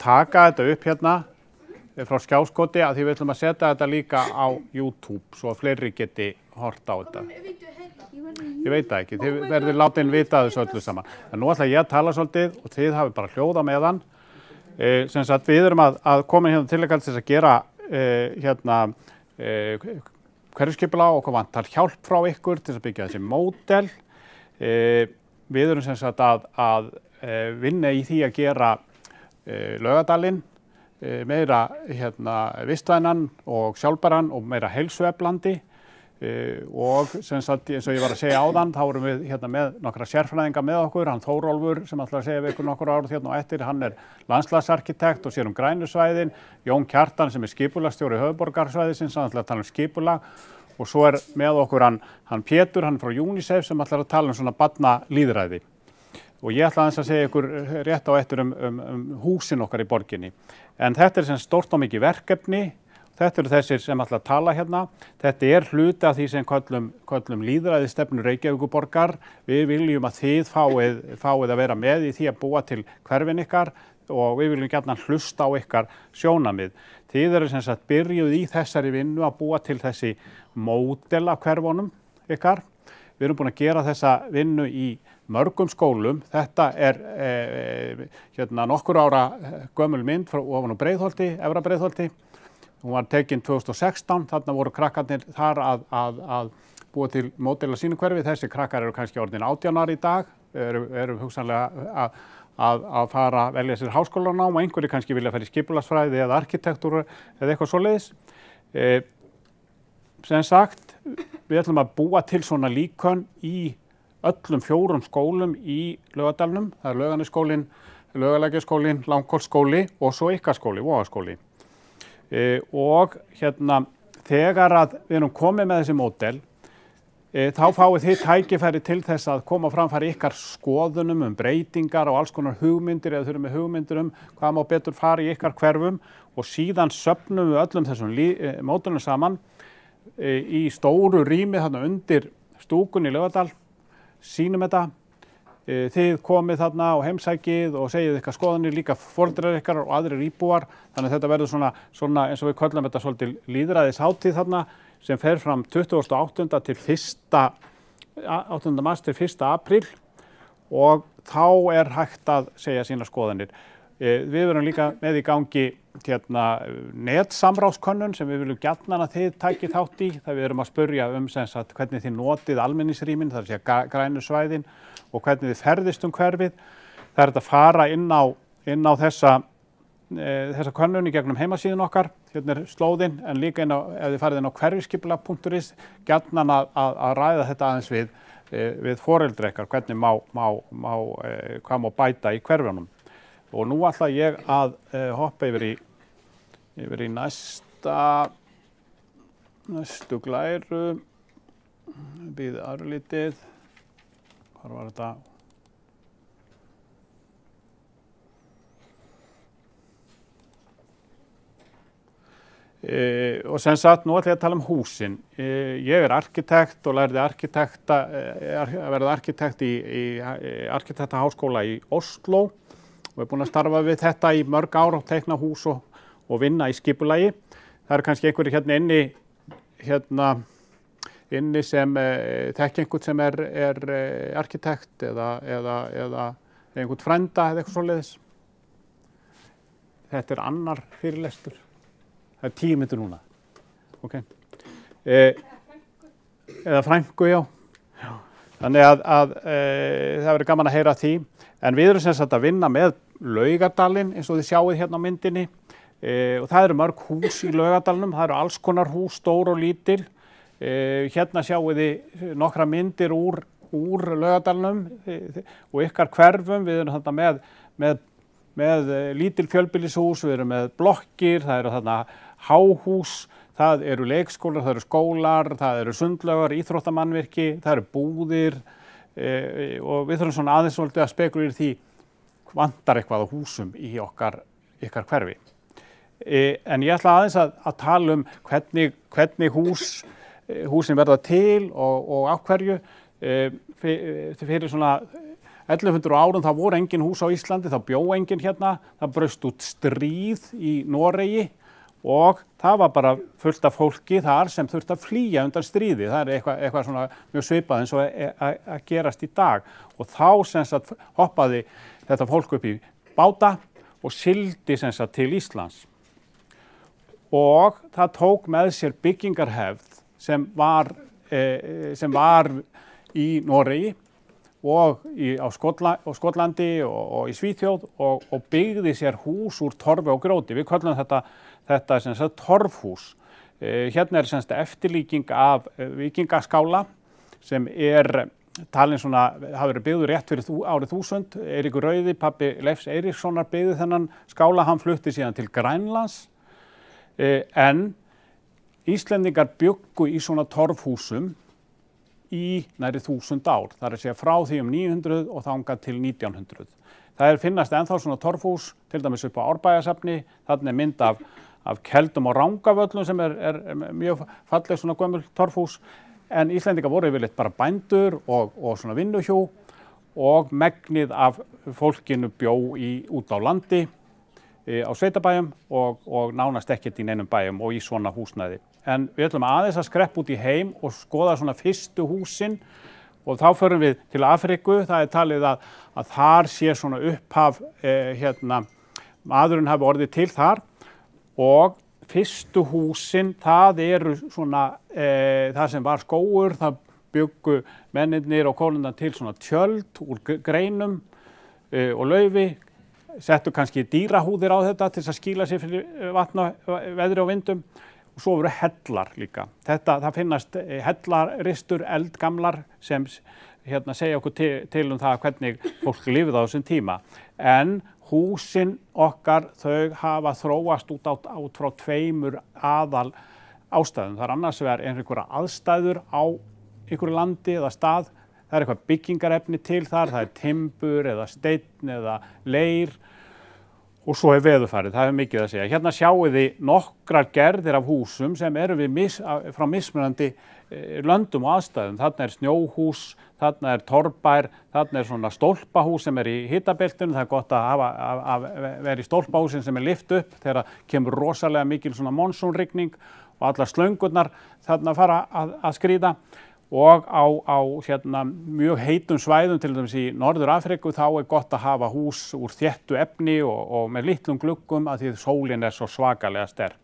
taka þetta upp hérna frá skjáskoti að því við ætlum að setja þetta líka á YouTube svo að fleiri geti hort á þetta. Ég veit það ekki, þið verður látin vita þessu öllu saman. En nú ætla ég að tala svolítið og þið hafi bara hljóða meðan. Sem sagt, við erum að koma hérna til að gera hverfiskipulag og hvað vantar hjálp frá ykkur til að byggja þessi módel. Við erum sem sagt að vinna í því að gera Laugardalinn meira vistvænan og sjálfbæran og meira heilsueflandi og sem sagt eins og ég var að segja áðan þá erum við með nokkra sérfræðinga með okkur, hann Þórólfur sem ætlar að segja við ykkur nokkur ár hérna og eftir, hann landslagsarkitekt og sér grænu svæðin, Jón Kjartan sem skipulagsstjóri höfuðborgarsvæðisins, hann ætlar að tala skipulag og svo með okkur hann Pétur, hann frá UNICEF sem ætlar að tala svona barnalýðræði. Og ég ætla aðeins að segja ykkur rétt á eftir húsin okkar í borginni. En þetta sem stórt og mikið verkefni, þetta eru þessir sem ætla að tala hérna. Þetta hluti af því sem köllum lýðræðisstefnu Reykjavíkurborgar. Við viljum að þið fáið að vera með í því að búa til hverfin ykkar og við viljum gjarnan hlusta á ykkar sjónarmið. Þið eru sem sagt byrjuð í þessari vinnu að búa til þessi módel af hverfunum ykkar. Við erum búin að gera þessa vinnu í mörgum skólum. Þetta nokkur ára gömul mynd frá ofan á Breiðholti, Efra Breiðholti. Hún var tekin 2016, þarna voru krakkarnir þar að búa til módela sínu hverfi. Þessi krakkar eru kannski orðin 18 ára í dag, eru hugsanlega að fara að velja sér háskólanám og einhverjir kannski vilja fara í skipulagsfræði eða arkitektúru eða eitthvað svoleiðis. Sem sagt, við ætlum að búa til svona líkön í öllum 4 skólum í Laugardalnum. Það er Laugarnesskólinn, Laugalækjarskólinn, Langholtsskóli og svo ykkar skóli, Vogaskóli. Og þegar að við erum komið með þessi módel, þá fáið þið tækifæri til þess að koma framfæri ykkar skoðunum breytingar og alls konar hugmyndir eða þurfum með hugmyndir hvað má betur fara í ykkar hverfum og síðan söfnum við öllum þessum módelum saman í stóru rými þarna undir stúkunni í Laugardal, sýnum þetta. Þið komið þarna og heimsækið og segið ykkar skoðanir, líka foreldrar ykkar og aðrir íbúar. Þannig að þetta verður svona eins og við köllum þetta svolítið lýðræðishátíð þarna sem fer fram 28. mars til 1. apríl og þá hægt að segja sína skoðanir. Við verum líka með í gangi netsamráðskönnun sem við viljum gjarnan að þið takið þátt í. Það við erum að spurja sem sagt hvernig þið notið almenningsrýmin, það er að segja grænu svæðin og hvernig þið ferðist hverfið. Það er að fara inn á þessa könnun í gegnum heimasíðun okkar, hérna slóðin, en líka ef þið farið inn á hverfiskipulag.is, gjarnan að ræða þetta aðeins við foreldra ykkar, hvernig hvað má bæta í hverfunum. Og nú ætla ég að hoppa yfir í næstu glæru, býð örlítið, hvar var þetta? Og sem sagt, nú ætla ég að tala húsin. Ég arkitekt og lærði að verða arkitekt í Arkitektaháskóla í Osló og er búin að starfa við þetta í mörg ár og teikna hús og vinna í skipulagi. Það eru kannski einhverjir inni sem þekki einhvern sem er arkitekt eða einhvern frænda eða eitthvað svoleiðis. Þetta annar fyrirlestur. Það 10 mínútur núna. Okay. Eða frængu, já. Þannig að það verður gaman að heyra því. En við erum sem sagt að vinna með Laugardalinn eins og þið sjáið hérna á myndinni. Og það eru mörg hús í Laugardalnum. Það eru alls konar hús, stór og lítil. Hérna sjáið þið nokkra myndir úr Laugardalnum og ykkar hverfum. Við erum þarna með lítil fjölbýlishús, við erum með blokkir, það eru þarna háhús, það eru leikskólar, það eru skólar, það eru sundlaugar, íþróttamannvirki, það eru búðir og við þurfum svona aðeins svolítið að spekulera í því vantar eitthvað á húsum í ykkar hverfi. En ég ætla aðeins að tala hvernig húsin verða til og á hverju fyrir svona 1100 árum þá voru engin hús á Íslandi, þá bjó engin hérna, það braust út stríð í Noregi og það var bara fullt af fólki þar sem þurfti að flýja undan stríði. Það eitthvað svona mjög svipað eins og að gerast í dag. Og þá sem sagt hoppaði þetta fólk upp í báta og sigldi sem sagt til Íslands. Og það tók með sér byggingarhefð sem var í Noregi og á Skotlandi og í Svíþjóð og byggði sér hús úr torfi og grjóti. Við köllum þetta sem sagt torfhús. Hérna er sem sagt eftirlíking af víkingaskála sem talin svona, hafi verið byggður rétt fyrir árið 1000. Eiríkur Rauði, pabbi Leifs Eiríkssonar, byggði þennan skála, hann flutti síðan til Grænlands. En Íslendingar bjuggu í svona torfhúsum í nærri 1000 ár. Það er að segja frá því 900 og þangað til 1900. Það finnast ennþá svona torfhús, til dæmis upp á Árbæjarsafni. Þarna er mynd af Keldum og Rangavöllum sem er mjög falleg svona gömul torfhús. En Íslendingar voru yfirleitt bara bændur og svona vinnuhjú og megnið af fólkinu bjó út á landi á sveitabæjum og nánast ekkert í neinum bæjum og í svona húsnæði. En við ætlum aðeins að skreppa út í heim og skoða svona fyrstu húsin og þá förum við til Afríku. Það talið að þar sé svona upphaf, maðurinn hafi orðið til þar og fyrstu húsin, það eru svona, það sem var skógur, það bjuggu mennirnir og konurnar til svona tjöld úr greinum og laufi, settu kannski dýrahúðir á þetta til að skýla sér fyrir vatna, veðri og vindum og svo voru hellar líka. Það finnast hellaristur eldgamlar sem segja okkur til það hvernig fólk lifði á þessum tíma. En húsin okkar, þau hafa þróast út frá tveimur aðal ástæðum. Það er annars vegar einhverja aðstæður á einhverju landi eða stað. Það er eitthvað byggingarefni til þar, það er timbur eða steinn eða leir og svo veðurfarið, það mikið að segja. Hérna sjáu þið nokkrar gerðir af húsum sem eru frá mismunandi löndum og aðstæðum. Þarna snjóhús, þarna torfbær, þarna svona stólpahús sem í hitabeltinu. Það er gott að vera í stólpahúsin sem lyft upp þegar kemur rosalega mikil svona monsúnrigning og allar slöngurnar þarna fara að skríða. Og á mjög heitum svæðum, til dæmis í Norður-Afríku, þá gott að hafa hús úr þéttu efni og með litlum gluggum af því að sólin svo svakalega sterk.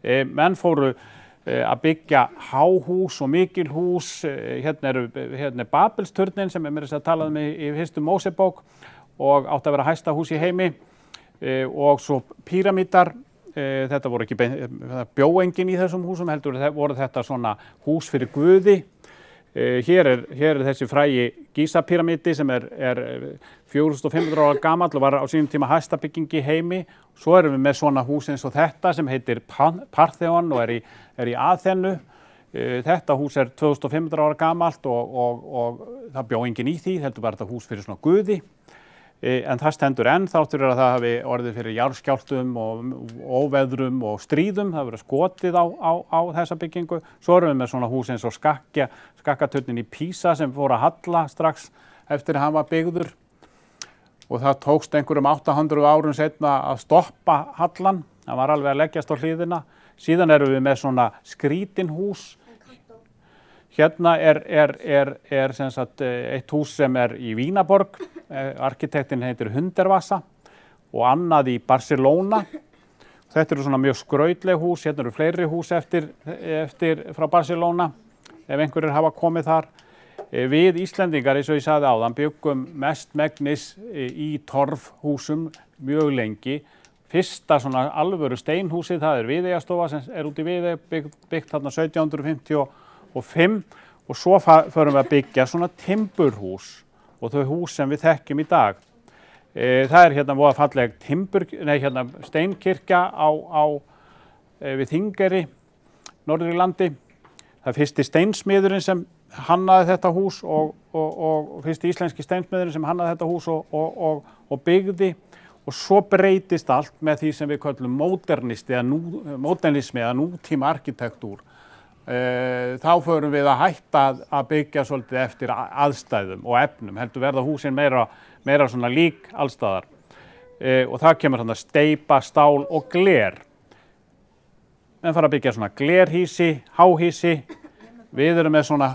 Menn fóru að byggja háhús og mikil hús. Hérna er Babelsturnin sem meira að tala í fyrstu Mósebók og átti að vera hæsta hús í heimi og svo píramídar. Þetta voru ekki bjó enginn í þessum húsum, heldur voru þetta svona hús fyrir guði. Hér er þessi frægi Gísa-píramídi sem er 4500 ára gamall og var á sínum tíma hæsta bygging í heimi. Svo erum við með svona hús eins og þetta sem heitir Parthenon og er í Aþenu. Þetta hús er 2500 ára gamalt og það bjó enginn í því, heldur bara þetta hús fyrir svona guði. En það stendur enn þáttur að það hafi orðið fyrir jarðskjálftum og óveðrum og stríðum. Það verið skotið á þessa byggingu. Svo erum við með svona hús eins og skakkaturnin í Písa sem fór að halla strax eftir að hann var byggður. Og það tókst einhverjum 800 árum seinna að stoppa hallan. Það var alveg að leggjast á hliðina. Síðan erum við með svona skrítinhús. Hérna er sem sagt eitt hús sem í Vínaborg, arkitektinn heitir Hundertwasser og annað í Barcelona. Þetta eru svona mjög skrautleg hús, hérna eru fleiri hús eftir frá Barcelona, ef einhverjir hafa komið þar. Við Íslendingar, eins og ég sagði áðan, bjuggum mestmegnis í torfhúsum mjög lengi. Fyrsta svona alvöru steinhúsið, það Viðeyjarstofa sem út í Viðey, byggt þarna 1755 og svo förum við að byggja svona timburhús og þau hús sem við þekkjum í dag. Það hérna voða falleg steinkirkja við Þingeyri, norður í landi. Það er fyrsti steinsmiðurinn sem hannaði þetta hús og fyrsti íslenski steinsmiðurinn sem hannaði þetta hús og byggði. Og svo breytist allt með því sem við köllum modernismi eða nútíma arkitektúr. þá förum við að hætta að byggja svolítið eftir aðstæðum og efnum, heldur verða húsin meira svona lík allstaðar. Og það kemur þarna steypa, stál og gler. Menn fara að byggja svona glerhýsi, háhýsi. Við erum með svona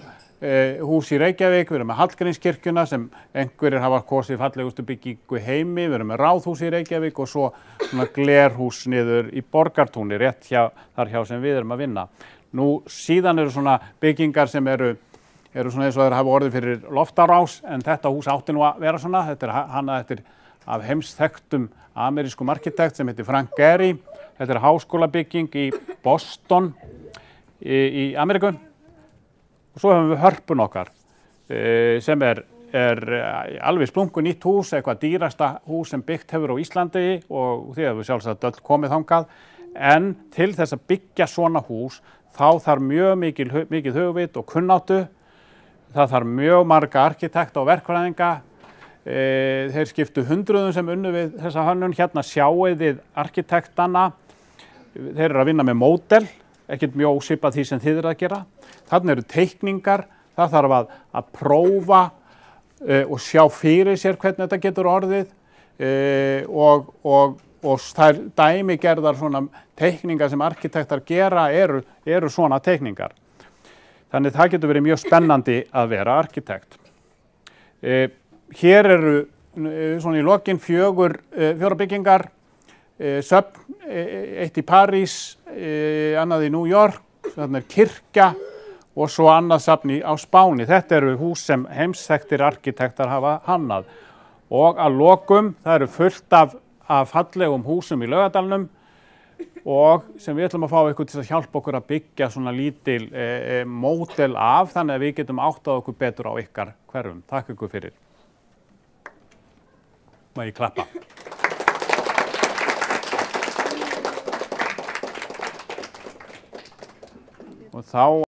hús í Reykjavík, við erum með Hallgrímskirkjuna sem einhverjir hafa kosið fallegustu byggingu í heimi, við erum með Ráðhús í Reykjavík og svo svona glerhús niður í Borgartúni, rétt þar hjá sem við erum að vinna. Nú síðan eru svona byggingar sem eru svona eins og þeir hafa orðið fyrir loftarás, en þetta hús átti nú að vera svona. Þetta hannað eftir af heimsþekktum amerískum arkitekt sem heitir Frank Gehry. Þetta háskólabygging í Boston í Ameríku. Og svo höfum við Hörpun okkar sem er alveg splungun nýtt hús, eitthvað dýrasta hús sem byggt hefur á Íslandi og því hefur sjálfsagt öll komið þangað. En til þess að byggja svona hús þá þarf mjög mikið hugvit og kunnáttu. Það þarf mjög marga arkitekta og verkfræðinga. Þeir skiptu hundruðum sem unnu við þessa hönnun. Hérna sjáið þið arkitektana. Þeir eru að vinna með módel, ekkert mjög ósvipað því sem þið eru að gera. Þarna eru teikningar, það þarf að prófa og sjá fyrir sér hvernig þetta getur orðið og þær dæmigerðar svona teikningar sem arkitektar gera eru svona teikningar. Þannig það getur verið mjög spennandi að vera arkitekt. Hér eru svona í lokin fjórar byggingar, söfn, eitt í París, annað í New York, þarna kirkja og svo annað safn á Spáni. Þetta eru hús sem heimsþekktir arkitektar hafa hannað. Og að lokum, það eru fullt af fallegum húsum í Laugardalnum og sem við ætlum að fá ykkur til að hjálpa okkur að byggja svona lítil módel af, þannig að við getum áttað okkur betur á ykkar hverfum. Takk ykkur fyrir. Má ég klappa? Og þá